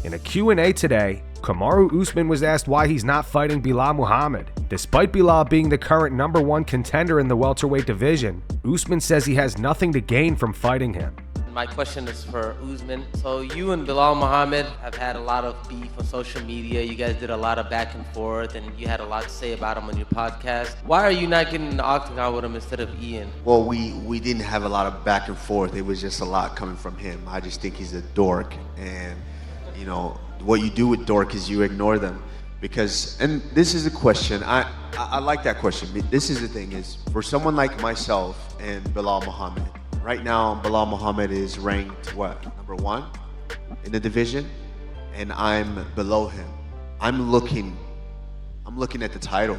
In a Q&A today, Kamaru Usman was asked why he's not fighting Belal Muhammad. Despite Belal being the current #1 contender in the welterweight division, Usman says he has nothing to gain from fighting him. My question is for Usman. So you and Belal Muhammad have had a lot of beef on social media. You guys did a lot of back and forth, and you had a lot to say about him on your podcast. Why are you not getting in the octagon with him instead of Ian? Well, we didn't have a lot of back and forth. It was just a lot coming from him. I just think he's a dork, and you know what you do with dork is you ignore them. Because, and this is a question, I like that question. This is the thing is, for someone like myself and Belal Muhammad, right now Belal Muhammad is ranked, what, #1 in the division? And I'm below him. I'm looking at the title.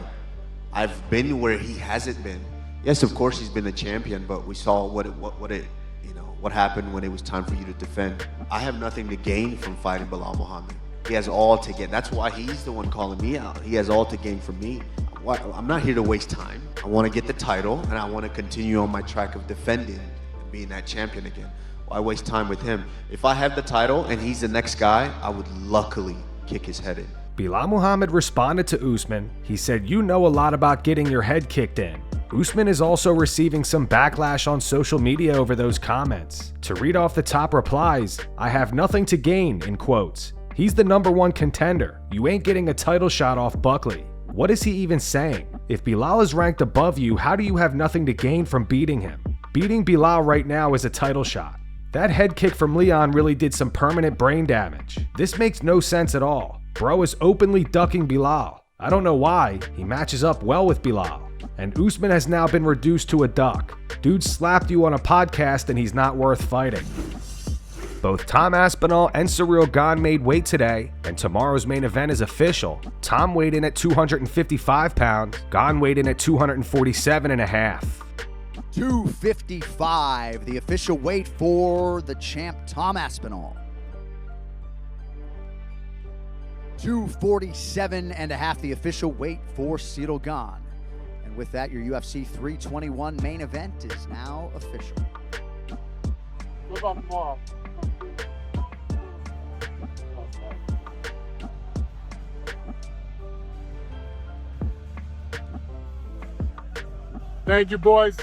I've been where he hasn't been. Yes, of course he's been a champion, but we saw what happened when it was time for you to defend. I have nothing to gain from fighting Belal Muhammad. He has all to gain. That's why he's the one calling me out. He has all to gain from me. I'm not here to waste time. I want to get the title, and I want to continue on my track of defending and being that champion again. Why waste time with him? If I have the title and he's the next guy, I would luckily kick his head in. Belal Muhammad responded to Usman. He said, "You know a lot about getting your head kicked in." Usman is also receiving some backlash on social media over those comments. To read off the top replies, "I have nothing to gain," in quotes. "He's the #1 contender. You ain't getting a title shot off Buckley." What is he even saying? If Belal is ranked above you, how do you have nothing to gain from beating him? Beating Belal right now is a title shot. That head kick from Leon really did some permanent brain damage. This makes no sense at all. Bro is openly ducking Belal. I don't know why. He matches up well with Belal. And Usman has now been reduced to a duck. Dude slapped you on a podcast and he's not worth fighting. Both Tom Aspinall and Ciryl Gane made weight today, and tomorrow's main event is official. Tom weighed in at 255 pounds, Gane weighed in at 247.5. 255, the official weight for the champ Tom Aspinall. 247.5, the official weight for Ciryl Gane. And with that, your UFC 321 main event is now official. What about tomorrow? Thank you, boys.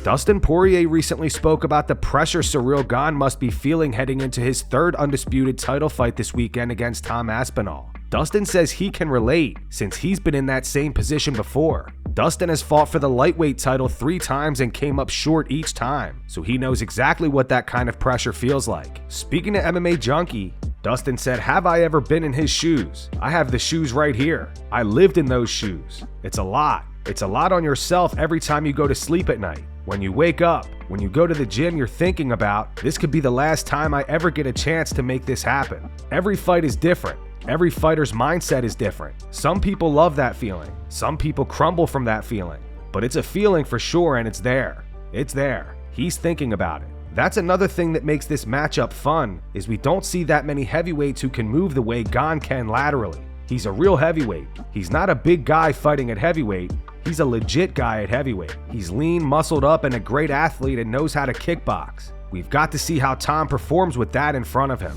Dustin Poirier recently spoke about the pressure Ciryl Gane must be feeling heading into his third undisputed title fight this weekend against Tom Aspinall. Dustin says he can relate, since he's been in that same position before. Dustin has fought for the lightweight title 3 times and came up short each time, so he knows exactly what that kind of pressure feels like. Speaking to MMA Junkie, Dustin said, "Have I ever been in his shoes? I have the shoes right here. I lived in those shoes. It's a lot. It's a lot on yourself every time you go to sleep at night. When you wake up, when you go to the gym, you're thinking about, this could be the last time I ever get a chance to make this happen." Every fight is different. Every fighter's mindset is different. Some people love that feeling. Some people crumble from that feeling. But it's a feeling for sure, and it's there. It's there. He's thinking about it. That's another thing that makes this matchup fun, is we don't see that many heavyweights who can move the way Gane can laterally. He's a real heavyweight. He's not a big guy fighting at heavyweight. He's a legit guy at heavyweight. He's lean, muscled up, and a great athlete and knows how to kickbox. We've got to see how Tom performs with that in front of him.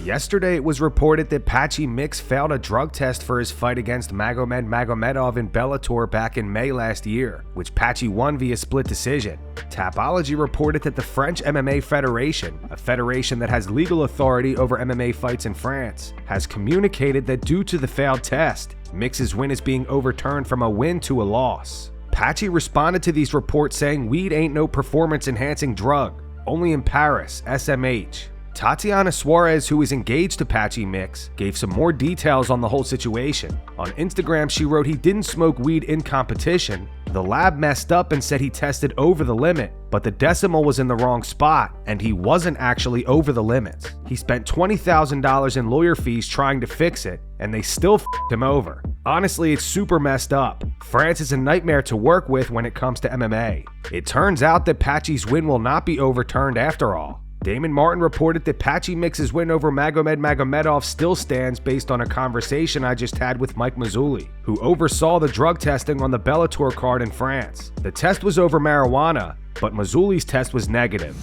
Yesterday, it was reported that Patchy failed a drug test for his fight against Magomed Magomedov in Bellator back in May last year, which Patchy won via split decision. Tapology reported that the French MMA Federation, a federation that has legal authority over MMA fights in France, has communicated that due to the failed test, Mix's win is being overturned from a win to a loss. Patchy responded to these reports saying weed ain't no performance-enhancing drug, only in Paris, SMH. Tatiana Suarez, who is engaged to Patchy Mix, gave some more details on the whole situation. On Instagram, she wrote he didn't smoke weed in competition. The lab messed up and said he tested over the limit, but the decimal was in the wrong spot, and he wasn't actually over the limits. He spent $20,000 in lawyer fees trying to fix it, and they still f***ed him over. Honestly, it's super messed up. France is a nightmare to work with when it comes to MMA. It turns out that Patchy's win will not be overturned after all. Damon Martin reported that Patchy Mix's win over Magomed Magomedov still stands based on a conversation I just had with Mike Mazzulli, who oversaw the drug testing on the Bellator card in France. The test was over marijuana, but Mazzulli's test was negative.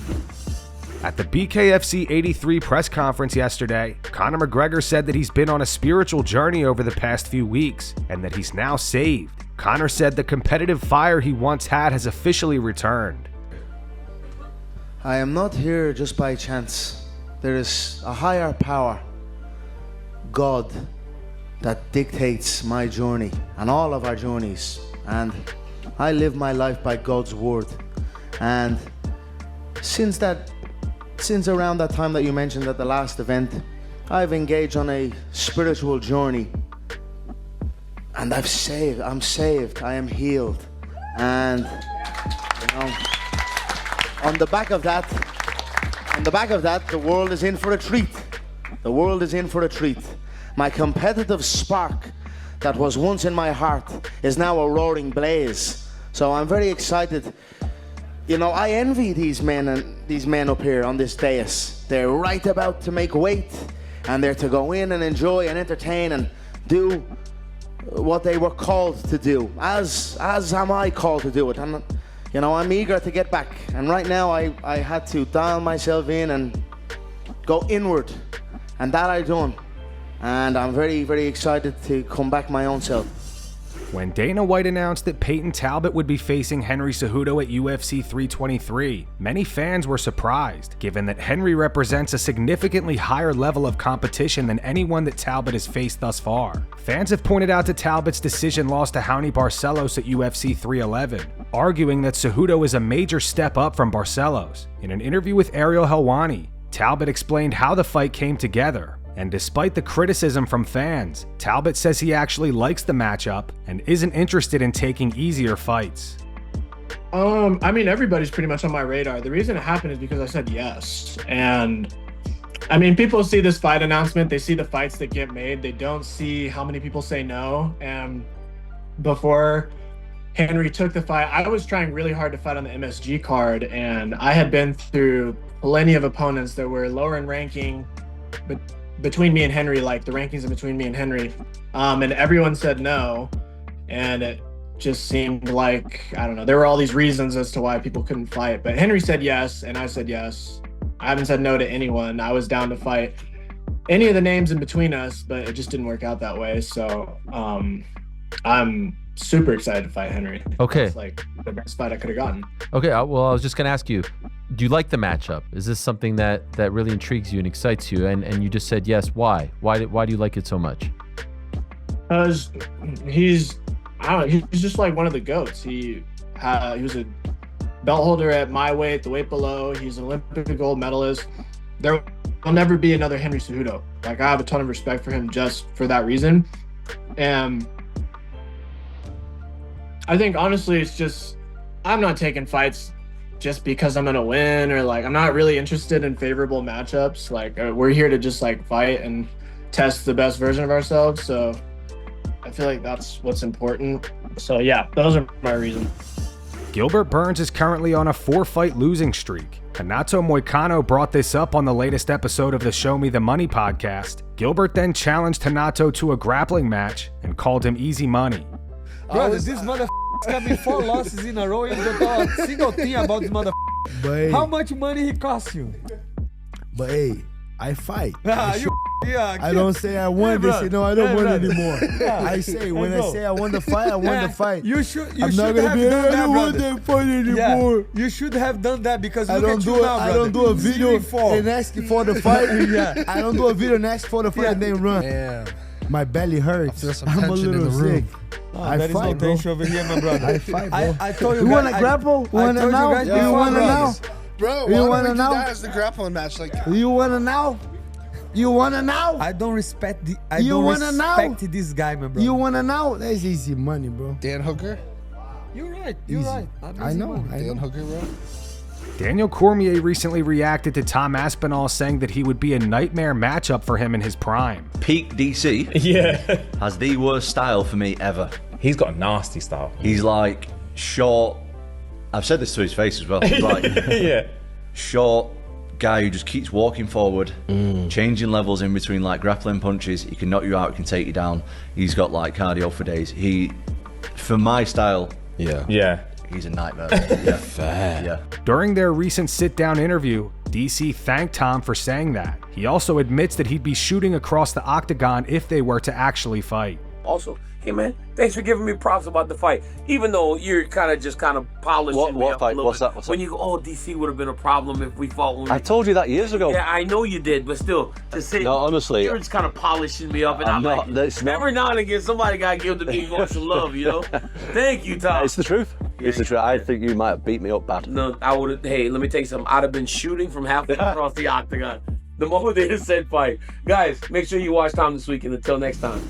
At the BKFC 83 press conference yesterday, Conor McGregor said that he's been on a spiritual journey over the past few weeks and that he's now saved. Conor said the competitive fire he once had has officially returned. I am not here just by chance. There is a higher power, God, that dictates my journey and all of our journeys. And I live my life by God's word. And since around that time that you mentioned at the last event, I've engaged on a spiritual journey. And I'm saved, I am healed. And you know, on the back of that, the world is in for a treat. The world is in for a treat. My competitive spark that was once in my heart is now a roaring blaze. So I'm very excited. You know, I envy these men up here on this dais. They're right about to make weight, and they're to go in and enjoy and entertain and do what they were called to do. As am I called to do it. And you know, I'm eager to get back. And right now I had to dial myself in and go inward. And that I done. And I'm very, very excited to come back my own self. When Dana White announced that Payton Talbott would be facing Henry Cejudo at UFC 323, many fans were surprised, given that Henry represents a significantly higher level of competition than anyone that Talbott has faced thus far. Fans have pointed out to Talbott's decision loss to Raoni Barcelos at UFC 311, arguing that Cejudo is a major step up from Barcelos. In an interview with Ariel Helwani, Talbott explained how the fight came together. And despite the criticism from fans, Talbott says he actually likes the matchup and isn't interested in taking easier fights. I mean, everybody's pretty much on my radar. The reason it happened is because I said yes. And I mean, people see this fight announcement, they see the fights that get made, they don't see how many people say no. And before Henry took the fight, I was trying really hard to fight on the MSG card, and I had been through plenty of opponents that were lower in ranking, but between me and Henry, like the rankings in between me and Henry, and everyone said no, and it just seemed like, I don't know, there were all these reasons as to why people couldn't fight, but Henry said yes, and I said yes. I haven't said no to anyone. I was down to fight any of the names in between us, but it just didn't work out that way, so I'm super excited to fight Henry. Okay. It's like the best fight I could have gotten. Okay, well, I was just gonna ask you, do you like the matchup? Is this something that really intrigues you and excites you? And you just said yes. Why? Why do you like it so much? He's just like one of the GOATs. He was a belt holder at my weight, the weight below. He's an Olympic gold medalist. There will never be another Henry Cejudo. Like, I have a ton of respect for him just for that reason. And I think honestly, it's just, I'm not taking fights just because I'm gonna win, or like, I'm not really interested in favorable matchups. Like, we're here to just like fight and test the best version of ourselves. So I feel like that's what's important. So yeah, those are my reasons. Gilbert Burns is currently on a 4-fight losing streak. Renato Moicano brought this up on the latest episode of the Show Me the Money podcast. Gilbert then challenged Renato to a grappling match and called him easy money. Brother, this motherfucker got me 4 losses in a row and don't know a single thing about this motherfucker. But How much money he cost you? But hey, I fight. I don't say I won this, you know, I don't win anymore. Yeah. I say, when I say I won the fight, I won the fight. You should I'm have not gonna done be, I that, don't want brother. that fight anymore. Yeah, you should have done that because I look don't at do you it. now, I don't do a video 0-4. and ask for the fight. Yeah. I don't do a video and ask for the fight and then run. Yeah. My belly hurts. I feel some I'm a tension in little the room. sick. Oh, I there is fight, no bro. tension over here, my brother. I fight, bro. I told you You guys, wanna grapple? You I wanna told know? you guys You before, wanna brothers. know? Bro, You why wanna don't we know? do that as the grappling match? Like, You wanna know? You wanna know? I don't respect the. I You don't wanna know? respect this guy, my brother. You wanna know? That's easy money, bro. Dan Hooker? You're right. You're Easy. right. I'm I easy know. money. I Dan know. Hooker, bro? Daniel Cormier recently reacted to Tom Aspinall saying that he would be a nightmare matchup for him in his prime. Peak DC Yeah. has the worst style for me ever. He's got a nasty style. He's like short. I've said this to his face as well. He's like Yeah. short guy who just keeps walking forward, changing levels in between like grappling punches. He can knock you out, he can take you down. He's got like cardio for days. For my style, Yeah. he's a nightmare. Yeah. Fair. Yeah. During their recent sit-down interview, DC thanked Tom for saying that. He also admits that he'd be shooting across the octagon if they were to actually fight. Also, hey man, thanks for giving me props about the fight. Even though you're kind of polishing me up fight? a little What's bit. that? When you go, oh, DC would have been a problem if we fought. I told you that years ago. Yeah, I know you did, but still, to say, no, honestly, you're just kind of polishing me up, and I'm not. like, every now and again, somebody got to give the big voice of love, you know? Thank you, Tom. It's the truth. It's the truth. I think you might have beat me up bad. No, I would have. Hey, let me tell you something. I'd have been shooting from halfway across the octagon the moment they said fight. Guys, make sure you watch Tom this weekend. Until next time.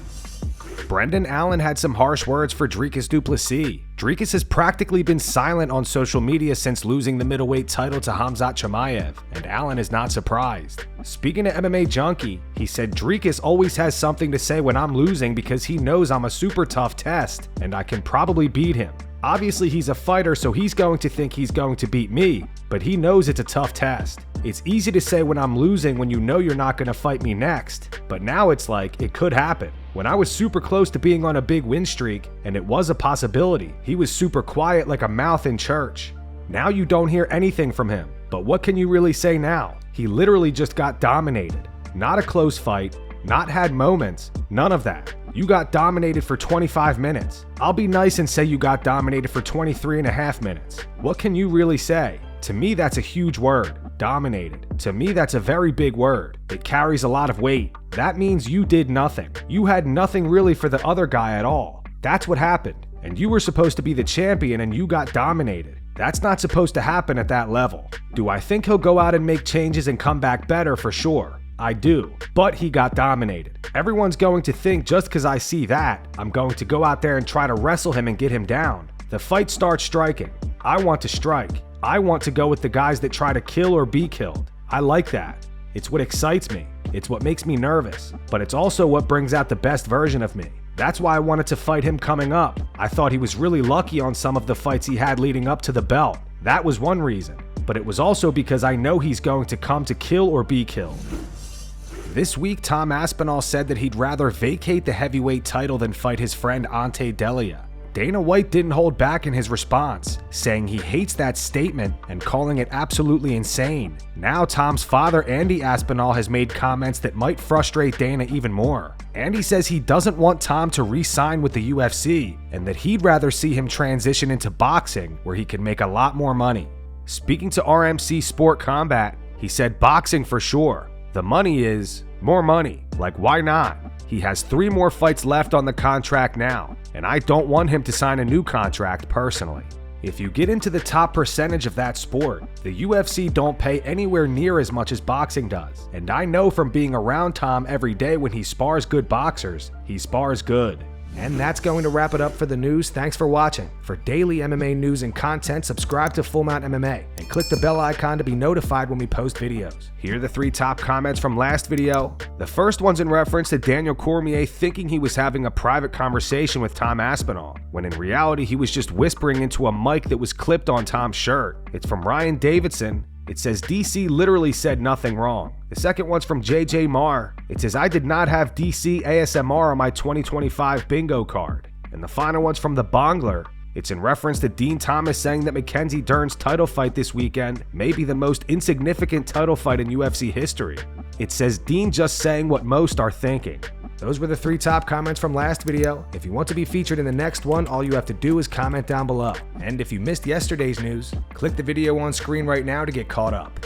Brendan Allen had some harsh words for Dricus du Plessis. Dricus has practically been silent on social media since losing the middleweight title to Khamzat Chimaev, and Allen is not surprised. Speaking to MMA Junkie, he said Dricus always has something to say when I'm losing because he knows I'm a super tough test, and I can probably beat him. Obviously he's a fighter, so he's going to think he's going to beat me, but he knows it's a tough test. It's easy to say when I'm losing when you know you're not going to fight me next, but now it's like it could happen. When I was super close to being on a big win streak, and it was a possibility, he was super quiet like a mouth in church. Now you don't hear anything from him, but what can you really say now? He literally just got dominated. Not a close fight, not had moments, none of that. You got dominated for 25 minutes. I'll be nice and say you got dominated for 23.5 minutes. What can you really say? To me, that's a huge word. Dominated. To me, that's a very big word. It carries a lot of weight. That means you did nothing. You had nothing really for the other guy at all. That's what happened. And you were supposed to be the champion and you got dominated. That's not supposed to happen at that level. Do I think he'll go out and make changes and come back better? For sure. I do. But he got dominated. Everyone's going to think just because I see that, I'm going to go out there and try to wrestle him and get him down. The fight starts striking. I want to strike. I want to go with the guys that try to kill or be killed. I like that. It's what excites me. It's what makes me nervous. But it's also what brings out the best version of me. That's why I wanted to fight him coming up. I thought he was really lucky on some of the fights he had leading up to the belt. That was one reason. But it was also because I know he's going to come to kill or be killed. This week, Tom Aspinall said that he'd rather vacate the heavyweight title than fight his friend Ante Delia. Dana White didn't hold back in his response, saying he hates that statement and calling it absolutely insane. Now Tom's father, Andy Aspinall, has made comments that might frustrate Dana even more. Andy says he doesn't want Tom to re-sign with the UFC and that he'd rather see him transition into boxing where he can make a lot more money. Speaking to RMC Sport Combat, he said boxing for sure. The money is more money. Like, why not? He has 3 more fights left on the contract now, and I don't want him to sign a new contract personally. If you get into the top percentage of that sport, the UFC don't pay anywhere near as much as boxing does. And I know from being around Tom every day when he spars good boxers, he spars good. And that's going to wrap it up for the news. Thanks for watching. For daily MMA news and content, subscribe to Full Mount MMA and click the bell icon to be notified when we post videos. Here are the 3 top comments from last video. The first one's in reference to Daniel Cormier thinking he was having a private conversation with Tom Aspinall, when in reality he was just whispering into a mic that was clipped on Tom's shirt. It's from Ryan Davidson. It says DC literally said nothing wrong. The second one's from JJ Marr. It says I did not have DC ASMR on my 2025 bingo card. And the final one's from the Bongler. It's in reference to Dean Thomas saying that Mackenzie Dern's title fight this weekend may be the most insignificant title fight in UFC history. It says Dean just saying what most are thinking. Those were the 3 top comments from last video. If you want to be featured in the next one, all you have to do is comment down below. And if you missed yesterday's news, click the video on screen right now to get caught up.